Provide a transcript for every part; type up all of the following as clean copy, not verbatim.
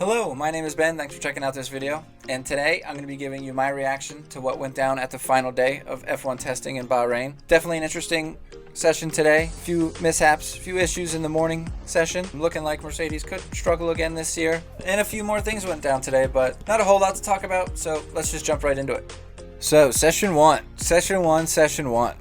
Hello, my name is Ben. Thanks for checking out this video. And today I'm going to be giving you my reaction to what went down at the final day of F1 testing in Bahrain. Definitely an interesting session today. A few mishaps, a few issues in the morning session. Looking like Mercedes could struggle again this year. And a few more things went down today, but not a whole lot to talk about, so let's just jump right into it. So, session one.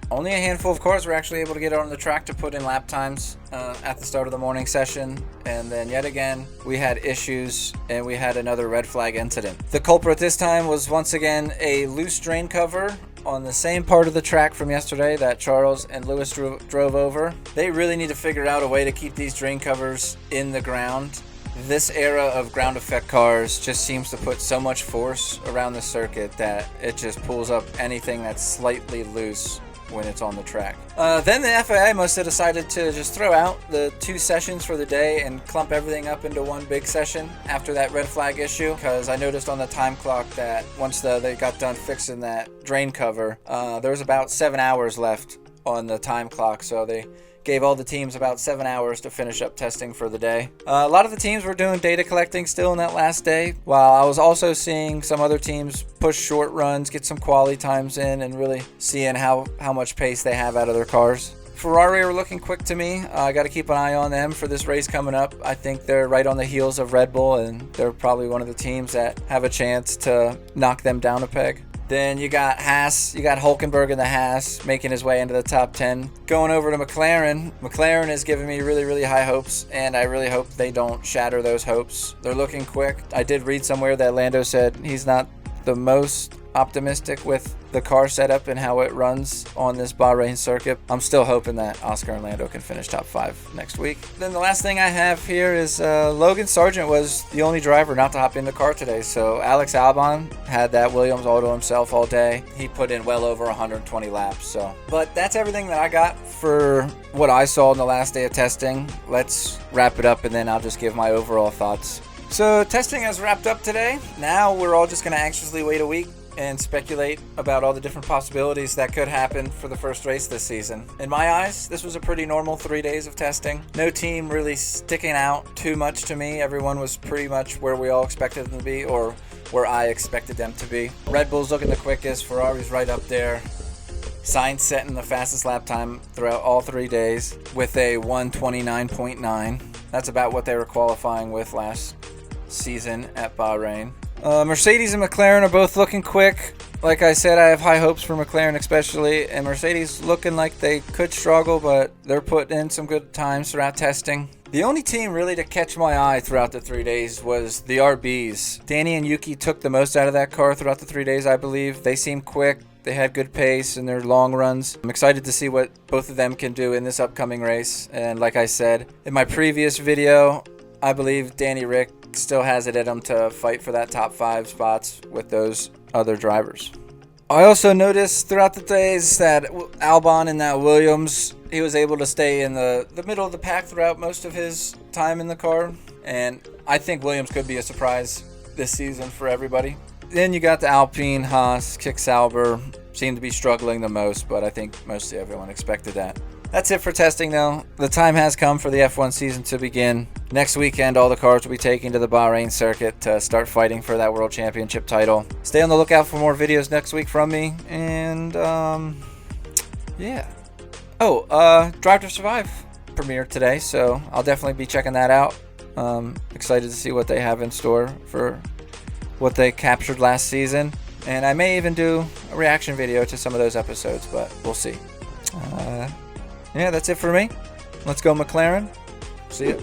Only a handful of cars were actually able to get on the track to put in lap times at the start of the morning session. And then yet again, we had issues and we had another red flag incident. The culprit this time was once again a loose drain cover on the same part of the track from yesterday that Charles and Lewis drove over. They really need to figure out a way to keep these drain covers in the ground. This era of ground effect cars just seems to put so much force around the circuit that it just pulls up anything that's slightly loose when it's on the track. Then the FIA must have decided to just throw out the two sessions for the day and clump everything up into one big session after that red flag issue, because I noticed on the time clock that once they got done fixing that drain cover, there was about 7 hours left on the time clock, so they gave all the teams about 7 hours to finish up testing for the day. A lot of the teams were doing data collecting still in that last day, while I was also seeing some other teams push short runs, get some quality times in, and really seeing how much pace they have out of their cars. Ferrari are looking quick to me. I got to keep an eye on them for this race coming up. I think they're right on the heels of Red Bull, and they're probably one of the teams that have a chance to knock them down a peg. Then you got Haas, you got Hulkenberg in the Haas making his way into the top 10. Going over to McLaren. McLaren is giving me really high hopes, and I really hope they don't shatter those hopes. They're looking quick. I did read somewhere that Lando said he's not the most optimistic with the car setup and how it runs on this Bahrain circuit. I'm still hoping that Oscar and Lando can finish top 5 next week. Then the last thing I have here is Logan Sargent was the only driver not to hop in the car today. So Alex Albon had that Williams auto himself all day. He put in well over 120 laps. But that's everything that I got for what I saw in the last day of testing. Let's wrap it up and then I'll just give my overall thoughts. So testing has wrapped up today. Now we're all just going to anxiously wait a week and speculate about all the different possibilities that could happen for the first race this season. In my eyes, this was a pretty normal 3 days of testing. No team really sticking out too much to me. Everyone was pretty much where we all expected them to be, or where I expected them to be. Red Bull's looking the quickest, Ferrari's right up there. Sainz setting the fastest lap time throughout all 3 days with a 1:29.9. That's about what they were qualifying with last season at Bahrain. Mercedes and McLaren are both looking quick. Like I said, I have high hopes for McLaren especially, and Mercedes looking like they could struggle, but they're putting in some good times throughout testing. The only team really to catch my eye throughout the 3 days was the RBs. Danny and Yuki took the most out of that car throughout the 3 days, I believe. They seemed quick. They had good pace in their long runs. I'm excited to see what both of them can do in this upcoming race. And like I said in my previous video, I believe Danny Rick still has it in him to fight for that top 5 spots with those other drivers. I also noticed throughout the days that Albon in that Williams, he was able to stay in the middle of the pack throughout most of his time in the car. And I think Williams could be a surprise this season for everybody. Then you got the Alpine, Haas, Kick Sauber, seem to be struggling the most, but I think mostly everyone expected that. That's it for testing though. The time has come for the F1 season to begin. Next weekend, all the cars will be taken to the Bahrain circuit to start fighting for that World Championship title. Stay on the lookout for more videos next week from me. And, yeah. Oh, Drive to Survive premiered today, so I'll definitely be checking that out. Excited to see what they have in store for what they captured last season. And I may even do a reaction video to some of those episodes, but we'll see. Yeah, that's it for me. Let's go McLaren. See ya.